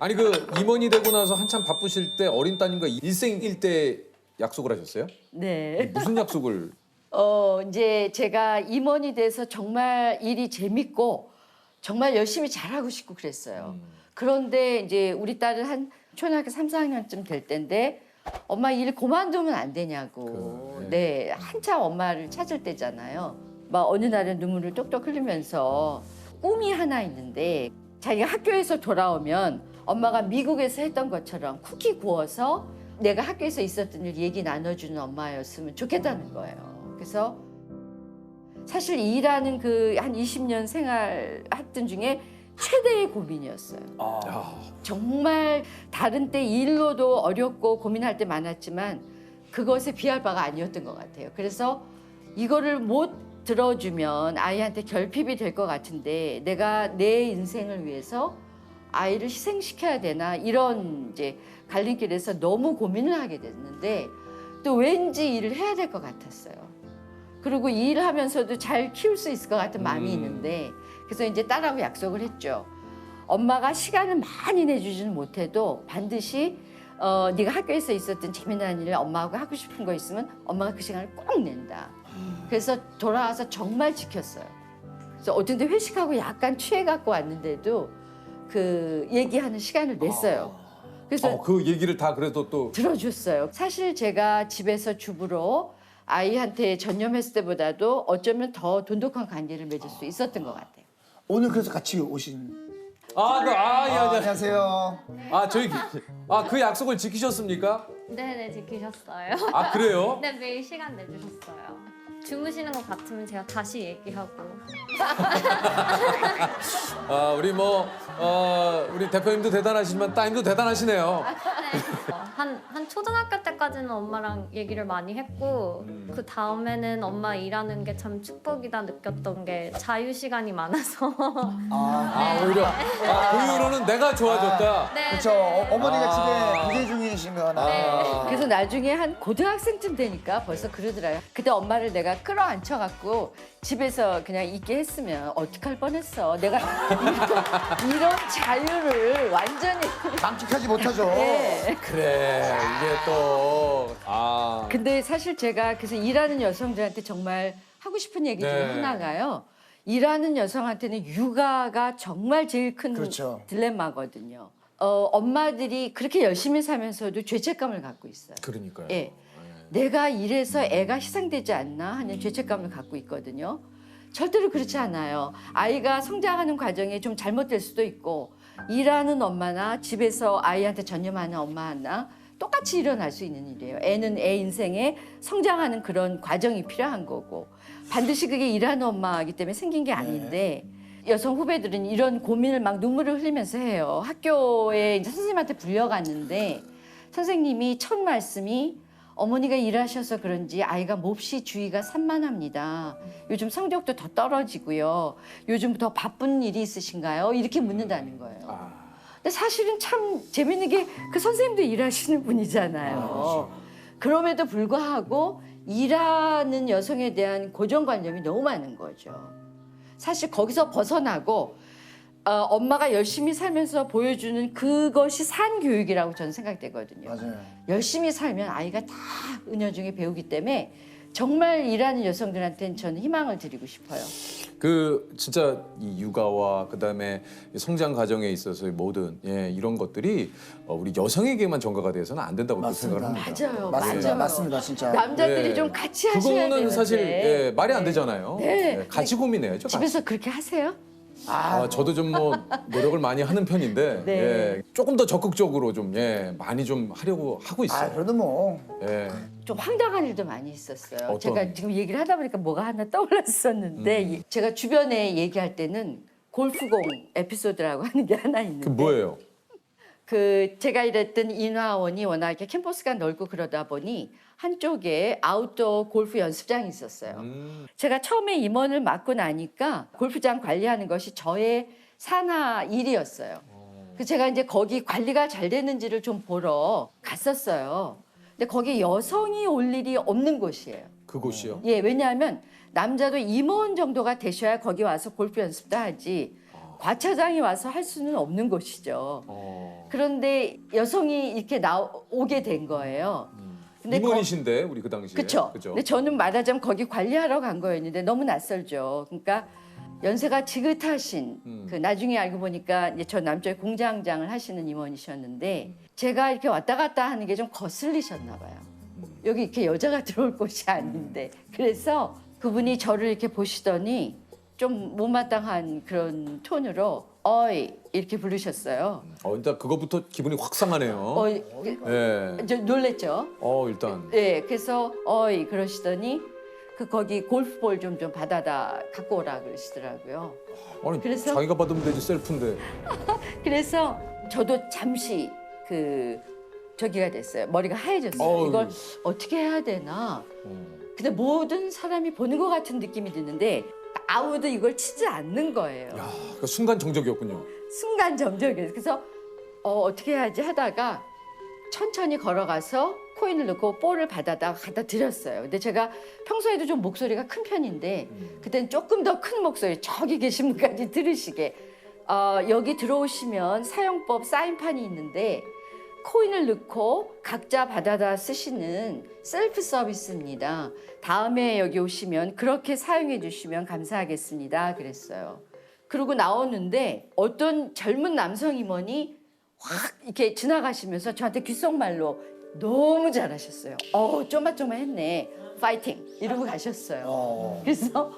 아니 그 임원이 되고 나서 한참 바쁘실 때 어린 따님과 일생일대 약속을 하셨어요? 네. 무슨 약속을? 이제 제가 임원이 돼서 정말 일이 재밌고 정말 열심히 잘하고 싶고 그랬어요. 그런데 이제 우리 딸은 한 초등학교 3, 4학년쯤 될 때인데 엄마 일 그만두면 안 되냐고. 네, 한참 엄마를 찾을 때잖아요. 막 어느 날은 눈물을 똑똑 흘리면서 꿈이 하나 있는데 자기가 학교에서 돌아오면 엄마가 미국에서 했던 것처럼 쿠키 구워서 내가 학교에서 있었던 일 얘기 나눠주는 엄마였으면 좋겠다는 거예요. 그래서 사실 일하는 그 한 20년 생활했던 중에 최대의 고민이었어요. 정말 다른 때 일로도 어렵고 고민할 때 많았지만 그것에 비할 바가 아니었던 것 같아요. 그래서 이거를 못 들어주면 아이한테 결핍이 될 것 같은데 내가 내 인생을 위해서 아이를 희생시켜야 되나 이런 이제 갈림길에서 너무 고민을 하게 됐는데 또 왠지 일을 해야 될 것 같았어요. 그리고 이 일을 하면서도 잘 키울 수 있을 것 같은 마음이 있는데 그래서 이제 딸하고 약속을 했죠. 엄마가 시간을 많이 내주지는 못해도 반드시 네가 학교에서 있었던 재미난 일을 엄마하고 하고 싶은 거 있으면 엄마가 그 시간을 꼭 낸다. 그래서 돌아와서 정말 지켰어요. 그래서 어떤 때 회식하고 약간 취해갖고 왔는데도 그 얘기하는 시간을 냈어요. 그래서 그 얘기를 다 그래도 또 들어줬어요. 사실 제가 집에서 주부로 아이한테 전념했을 때보다도 어쩌면 더 돈독한 관계를 맺을 수 있었던 것 같아요. 오늘 그래서 같이 오신. 예, 안녕하세요. 안녕하세요. 그 약속을 지키셨습니까? 네네 지키셨어요. 아 그래요? 네 매일 시간 내주셨어요. 주무시는 것 같으면 제가 다시 얘기하고. 우리 대표님도 대단하시지만 따님도 대단하시네요. 한 초등학교 때까지는 엄마랑 얘기를 많이 했고 그 다음에는 엄마 일하는 게 참 축복이다 느꼈던 게 자유 시간이 많아서. 오히려 그 이후로는 내가 좋아졌다. 네, 그렇죠. 네. 어머니가 집에 일일 중이시면 그래서 나중에 한 고등학생쯤 되니까 벌써 그러더라고요. 그때 엄마를 내가 끌어안혀갖고 집에서 그냥 있게 했으면 어떡할 뻔했어. 내가 이런 자유를 완전히. 만끽하지 못하죠. 네. 그래 이게 또 근데 사실 제가 그래서 일하는 여성들한테 정말 하고 싶은 얘기 중에 네. 하나가요. 일하는 여성한테는 육아가 정말 제일 큰 그렇죠. 딜레마거든요. 엄마들이 그렇게 열심히 살면서도 죄책감을 갖고 있어요. 그러니까요. 예. 내가 일해서 애가 희생되지 않나 하는 죄책감을 갖고 있거든요. 절대로 그렇지 않아요. 아이가 성장하는 과정에 좀 잘못될 수도 있고 일하는 엄마나 집에서 아이한테 전념하는 엄마 하나 똑같이 일어날 수 있는 일이에요. 애는 애 인생에 성장하는 그런 과정이 필요한 거고 반드시 그게 일하는 엄마이기 때문에 생긴 게 아닌데 여성 후배들은 이런 고민을 막 눈물을 흘리면서 해요. 학교에 이제 선생님한테 불려갔는데 선생님이 첫 말씀이 어머니가 일하셔서 그런지 아이가 몹시 주의가 산만합니다. 요즘 성적도 더 떨어지고요. 요즘 더 바쁜 일이 있으신가요? 이렇게 묻는다는 거예요. 근데 사실은 참 재밌는 게 그 선생님도 일하시는 분이잖아요. 그럼에도 불구하고 일하는 여성에 대한 고정관념이 너무 많은 거죠. 사실 거기서 벗어나고 엄마가 열심히 살면서 보여주는 그것이 산교육이라고 저는 생각되거든요. 맞아요. 열심히 살면 아이가 다 은연중에 배우기 때문에 정말 일하는 여성들한테는 저는 희망을 드리고 싶어요. 그 진짜 이 육아와 그다음에 성장 과정에 있어서의 모든 이런 것들이 우리 여성에게만 전가가 돼서는 안 된다고 그 생각을 합니다. 맞아요. 맞습니다. 맞아요. 맞습니다. 진짜. 남자들이 네. 좀 같이 하셔야 되는데. 그거는 사실 말이 안 되잖아요. 네. 같이 고민해야죠. 같이. 집에서 그렇게 하세요? 저도 좀 노력을 많이 하는 편인데 네. 조금 더 적극적으로 좀 많이 좀 하려고 하고 있어요. 그래도 뭐. 예. 좀 황당한 일도 많이 있었어요. 어떤? 제가 지금 얘기를 하다 보니까 뭐가 하나 떠올랐었는데 제가 주변에 얘기할 때는 골프공 에피소드라고 하는 게 하나 있는데 그 뭐예요? 그 제가 일했던 인화원이 워낙에 캠퍼스가 넓고 그러다 보니 한쪽에 아웃도어 골프 연습장이 있었어요. 제가 처음에 임원을 맡고 나니까 골프장 관리하는 것이 저의 산하 일이었어요. 그래서 제가 이제 거기 관리가 잘 되는지를 좀 보러 갔었어요. 근데 거기 여성이 올 일이 없는 곳이에요. 그곳이요? 예, 왜냐하면 남자도 임원 정도가 되셔야 거기 와서 골프 연습도 하지. 과차장이 와서 할 수는 없는 것이죠. 어. 그런데 여성이 이렇게 오게 된 거예요. 근데 임원이신데 우리 그 당시에. 그렇죠. 그죠? 근데 저는 말하자면 거기 관리하러 간 거였는데 너무 낯설죠. 그러니까 연세가 지긋하신 그 나중에 알고 보니까 이제 저 남쪽에 공장장을 하시는 임원이셨는데 제가 이렇게 왔다 갔다 하는 게 좀 거슬리셨나 봐요. 여기 이렇게 여자가 들어올 곳이 아닌데 그래서 그분이 저를 이렇게 보시더니 좀 못마땅한 그런 톤으로 어이 이렇게 부르셨어요. 일단 그거부터 기분이 확 상하네요. 어이 예. 저 놀랬죠. 일단. 네, 그래서 어이 그러시더니 그 거기 골프볼 좀 받아다 갖고 오라 그러시더라고요. 아니 그래서- 자기가 받으면 되지 셀프인데. 그래서 저도 잠시 그 저기가 됐어요. 머리가 하얘졌어요. 어우. 이걸 어떻게 해야 되나. 근데 모든 사람이 보는 것 같은 느낌이 드는데 아무도 이걸 치지 않는 거예요. 야, 그 순간 정적이었군요. 순간 점적이에요. 그래서 어떻게 해야지 하다가 천천히 걸어가서 코인을 넣고 볼을 받아다 갖다 드렸어요. 근데 제가 평소에도 좀 목소리가 큰 편인데 그때는 조금 더 큰 목소리 저기 계신 분까지 들으시게 여기 들어오시면 사용법 사인판이 있는데 코인을 넣고 각자 받아다 쓰시는 셀프 서비스입니다. 다음에 여기 오시면 그렇게 사용해 주시면 감사하겠습니다. 그랬어요. 그러고 나오는데 어떤 젊은 남성 임원이 확 이렇게 지나가시면서 저한테 귓속말로 너무 잘하셨어요. 쪼마쪼마했네. 파이팅 이러고 가셨어요. 그래서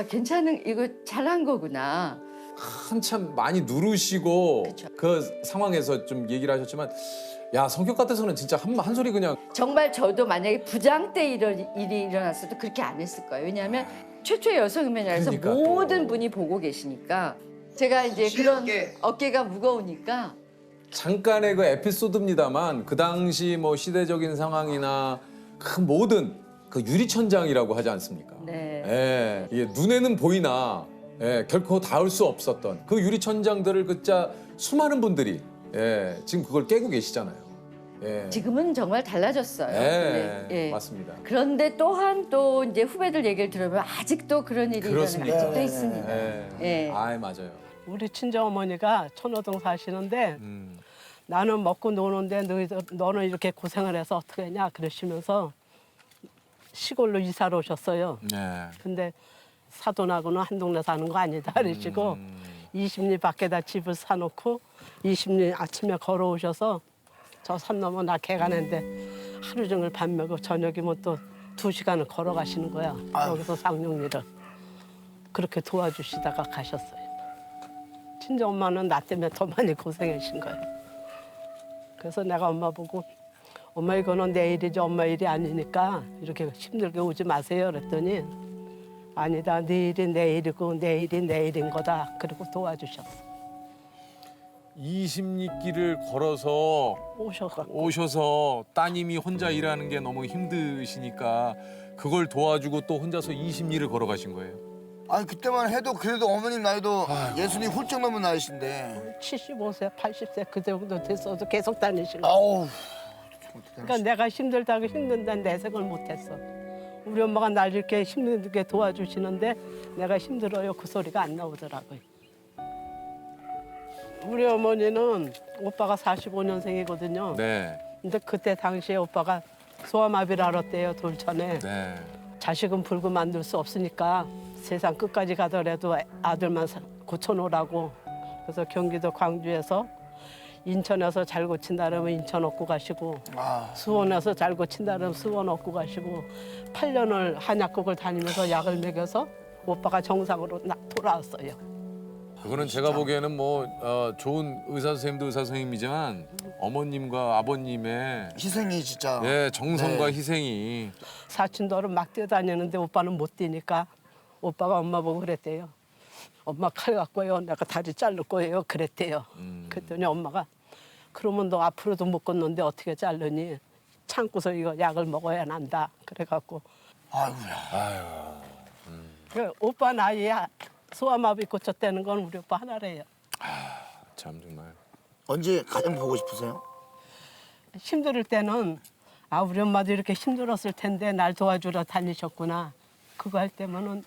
괜찮은 이거 잘한 거구나. 한참 많이 누르시고 그쵸. 그 상황에서 좀 얘기를 하셨지만 야 성격 같아서는 진짜 한 소리 그냥 정말 저도 만약에 부장 때 이런 일이 일어났어도 그렇게 안 했을 거예요. 왜냐하면 최초의 여성임원이라서 그러니까 모든 또. 분이 보고 계시니까 제가 이제 그런 어깨가 무거우니까 잠깐의 그 에피소드입니다만 그 당시 뭐 시대적인 상황이나 그 모든 그 유리천장이라고 하지 않습니까? 네. 예, 이게 눈에는 보이나 결코 닿을 수 없었던 그 유리천장들을 그자 수많은 분들이 지금 그걸 깨고 계시잖아요. 예. 지금은 정말 달라졌어요. 네, 맞습니다. 그런데 또한 또 이제 후배들 얘기를 들으면 아직도 그런 일이 그렇습니다. 일어나는 아직도 있습니다. 예. 맞아요. 우리 친정어머니가 천호동 사시는데 음. 나는 먹고 노는데 너는 이렇게 고생을 해서 어떻게 했냐 그러시면서 시골로 이사를 오셨어요. 네. 근데 사돈하고는 한 동네 사는 거 아니다 그러시고 20리 밖에다 집을 사놓고 20리 아침에 걸어오셔서 저 산 넘어 나 개가는데 하루 종일 밥 먹고 저녁이면 또 2시간을 걸어가시는 거야. 여기서 쌍용리를. 그렇게 도와주시다가 가셨어요. 친정엄마는 나 때문에 더 많이 고생하신 거예요. 그래서 내가 엄마 보고 엄마 이거는 내 일이지 엄마 일이 아니니까 이렇게 힘들게 오지 마세요 그랬더니 아니다 네 일이 내 일이고 내 일이 내 일인 거다. 그리고 도와주셨어. 20리길을 걸어서 오셔서 따님이 혼자 일하는 게 너무 힘드시니까 그걸 도와주고 또 혼자서 20리를 걸어가신 거예요. 아니 그때만 해도 그래도 어머님 나이도 예순이 훌쩍 넘은 나이신데 75세, 80세 그 정도 됐어도 계속 다니신 거야. 아우 그러니까 내가 힘들다고 힘든다는 내색을 못했어. 우리 엄마가 날 이렇게 힘들게 도와주시는데 내가 힘들어요 그 소리가 안 나오더라고요. 우리 어머니는 오빠가 45년생이거든요. 네. 근데 그때 당시에 오빠가 소아마비를 앓았대요 돌천에. 네. 자식은 불구 만들 수 없으니까 세상 끝까지 가더라도 아들만 고쳐놓으라고. 그래서 경기도 광주에서 인천에서 잘 고친다 그러면 인천 얻고 가시고 수원에서 잘 고친다 그러면 수원 얻고 가시고 8년을 한약국을 다니면서 약을 먹여서 오빠가 정상으로 돌아왔어요. 그거는 제가 보기에는 뭐 좋은 의사 선생님도 의사 선생님이지만 어머님과 아버님의 희생이 진짜 정성과 네. 희생이 사촌들은 막 뛰어다니는데 오빠는 못 뛰니까 오빠가 엄마 보고 그랬대요. 엄마 칼 갖고요. 내가 다리 자를 거예요. 그랬대요. 그랬더니 엄마가 그러면 너 앞으로도 못 걷는데 어떻게 자르니? 참고서 이거 약을 먹어야 난다. 그래갖고 아이고야. 그 오빠 나이에 소아마비 고쳤다는 건 우리 오빠 하나래요. 참 정말. 언제 가장 보고 싶으세요? 힘들 때는 우리 엄마도 이렇게 힘들었을 텐데 날 도와주러 다니셨구나. 그거 할 때면은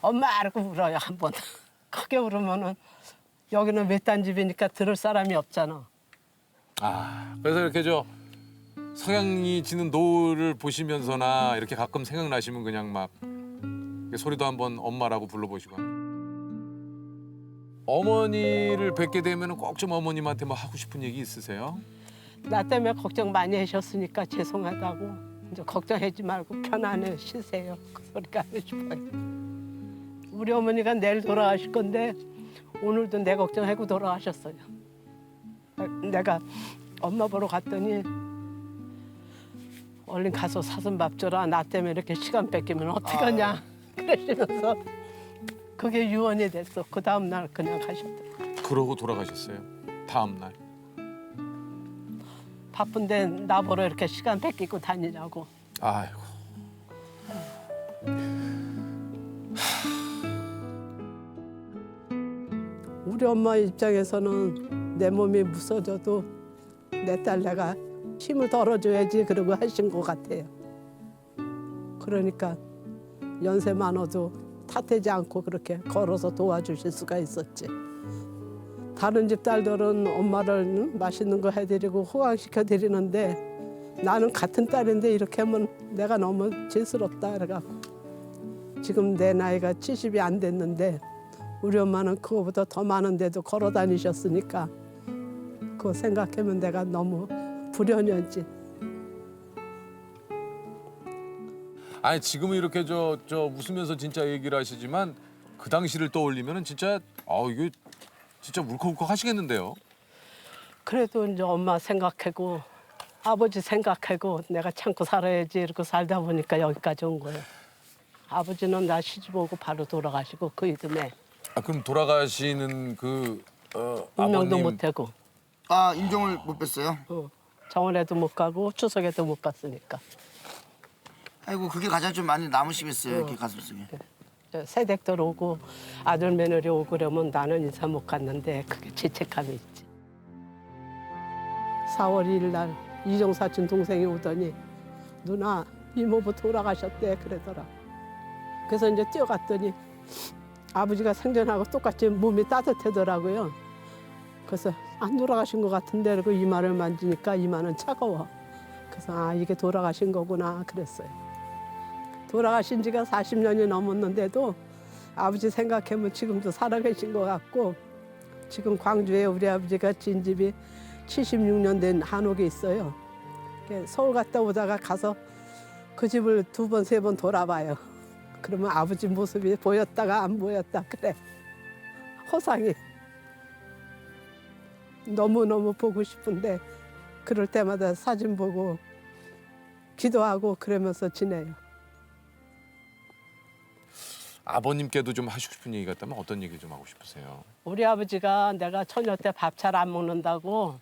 엄마 이러고 울어요 한 번. 크게 울으면은 여기는 외딴 집이니까 들을 사람이 없잖아. 아, 그래서 이렇게 저 석양이 지는 노을을 보시면서나 이렇게 가끔 생각나시면 그냥 막 이렇게 소리도 한번 엄마라고 불러보시고. 어머니를 뵙게 되면 꼭 좀 어머님한테 뭐 하고 싶은 얘기 있으세요? 나 때문에 걱정 많이 하셨으니까 죄송하다고. 이제 걱정하지 말고 편안히 쉬세요. 그 소리가 하고 싶어요. 우리 어머니가 내일 돌아가실 건데 오늘도 내 걱정하고 돌아가셨어요. 내가 엄마 보러 갔더니 얼른 가서 사슴 밥 줘라. 나 때문에 이렇게 시간 뺏기면 어떡하냐. 그러시면서 그게 유언이 됐어. 그 다음 날 그냥 가셨더라고요. 그러고 돌아가셨어요. 다음 날. 바쁜데 나 보러 이렇게 시간 뺏기고 다니냐고. 아이고. 우리 엄마 입장에서는 내 몸이 무서져도 내 딸 내가 힘을 덜어줘야지 그러고 하신 것 같아요. 그러니까 연세 많아도 탓하지 않고 그렇게 걸어서 도와주실 수가 있었지. 다른 집 딸들은 엄마를 맛있는 거 해드리고 호강시켜드리는데 나는 같은 딸인데 이렇게 하면 내가 너무 죄스럽다 그래갖고 지금 내 나이가 70이 안 됐는데 우리 엄마는 그거보다 더 많은데도 걸어 다니셨으니까 그거 생각하면 내가 너무 불연이었지. 아니 지금은 이렇게 저 웃으면서 진짜 얘기를 하시지만 그 당시를 떠올리면은 진짜 이게 진짜 울컥울컥 하시겠는데요. 그래도 이제 엄마 생각하고 아버지 생각하고 내가 참고 살아야지 이러고 살다 보니까 여기까지 온 거예요. 아버지는 나 시집 오고 바로 돌아가시고 그 이듬해 아 그럼 돌아가시는 그 운명도 아버님 못 하고 아 임종을 못 뵀어요? 정원에도 못 가고 추석에도 못 갔으니까 아이고 그게 가장 좀 많이 남으시겠어요 이렇게 가슴속에. 새댁들 오고 아들 며느리 오고 그러면 나는 인사 못 갔는데 그게 죄책감이 있지. 4월 2일 날 이종 사촌 동생이 오더니 누나 이모부 돌아가셨대 그러더라. 그래서 이제 뛰어갔더니 아버지가 생전하고 똑같이 몸이 따뜻하더라고요. 그래서 안 돌아가신 것 같은데 그리고 이마를 만지니까 이마는 차가워. 그래서 아 이게 돌아가신 거구나 그랬어요. 돌아가신 지가 40년이 넘었는데도 아버지 생각하면 지금도 살아계신 것 같고 지금 광주에 우리 아버지가 진 집이 76년 된 한옥에 있어요. 서울 갔다 오다가 가서 그 집을 2번, 3번 돌아봐요. 그러면 아버지 모습이 보였다가 안 보였다 그래. 허상이. 너무너무 보고 싶은데 그럴 때마다 사진 보고 기도하고 그러면서 지내요. 아버님께도 좀 하시고 싶은 얘기가 있다면 어떤 얘기 좀 하고 싶으세요? 우리 아버지가 내가 처녀 때 밥 잘 안 먹는다고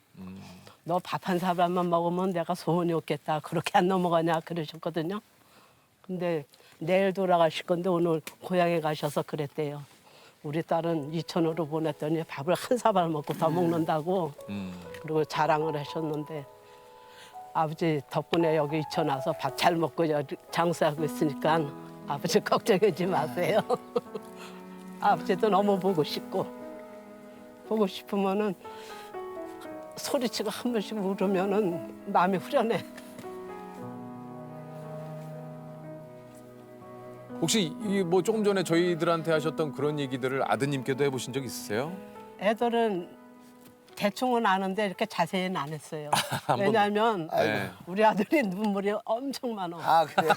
너 밥 한 사발만 먹으면 내가 소원이 없겠다. 그렇게 안 넘어가냐 그러셨거든요. 근데 내일 돌아가실 건데 오늘 고향에 가셔서 그랬대요. 우리 딸은 이천으로 보냈더니 밥을 한 사발 먹고 더 먹는다고 그리고 자랑을 하셨는데 아버지 덕분에 여기 이천 와서 밥 잘 먹고 장사하고 있으니까 아버지 걱정하지 마세요. 아버지도 너무 보고 싶고 보고 싶으면은 소리치고 한 번씩 울으면은 마음이 후련해. 혹시 이 뭐 조금 전에 저희들한테 하셨던 그런 얘기들을 아드님께도 해보신 적 있으세요? 애들은 대충은 아는데 이렇게 자세히는 안 했어요. 한번- 왜냐하면 네. 우리 아들이 눈물이 엄청 많아. 아 그래요?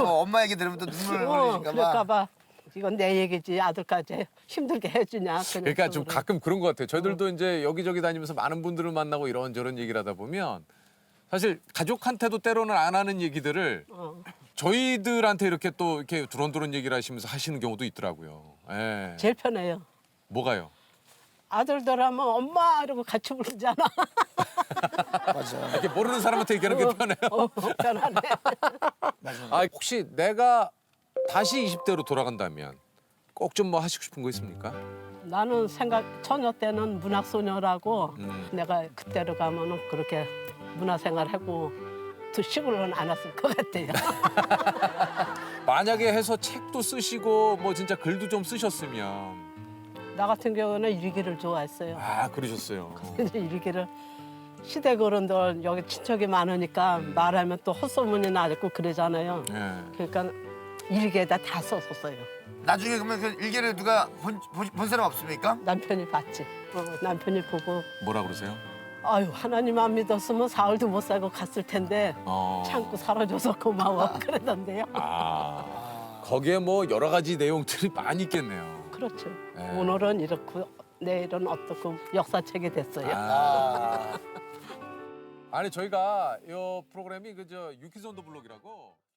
엄마 얘기 들으면 또 눈물 흘리실까 봐. 그럴까 봐. 이건 내 얘기지 아들까지 힘들게 해주냐. 그러니까 좀 가끔 그런 것 같아요. 저희들도 이제 여기저기 다니면서 많은 분들을 만나고 이런저런 얘기를 하다 보면 사실 가족한테도 때로는 안 하는 얘기들을 저희들한테 이렇게 또 이렇게 두런두런 얘기를 하시면서 하시는 경우도 있더라고요. 예. 제일 편해요. 뭐가요? 아들들 하면 엄마 이러고 같이 부르잖아. 맞아. 이렇게 모르는 사람한테 얘기하는 게 편해요. 편하네. 아, 혹시 내가 다시 20대로 돌아간다면 꼭 좀 뭐 하시고 싶은 거 있습니까? 나는 처녀 때는 문학소녀라고 내가 그때로 가면은 그렇게 문화생활하고 또 시골은 안 왔을 것 같아요. 만약에 해서 책도 쓰시고 뭐 진짜 글도 좀 쓰셨으면 나 같은 경우는 일기를 좋아했어요. 아, 그러셨어요. 이제 일기를 시댁 어른들 여기 친척이 많으니까 말하면 또 헛소문이 나고 그러잖아요. 예. 그러니까 일기에다 다 썼었어요. 나중에 그러면 그 일기를 누가 본 사람 없습니까? 남편이 봤지. 남편이 보고 뭐라 그러세요? 아유 하나님 안 믿었으면 사흘도 못 살고 갔을 텐데 참고 살아줘서 고마워 그러던데요. 아, 거기에 뭐 여러 가지 내용들이 많이 있겠네요. 그렇죠. 네. 오늘은 이렇고 내일은 어떻고 역사책이 됐어요. 아니 저희가 이 프로그램이 그저 유키즈 온 더 블록이라고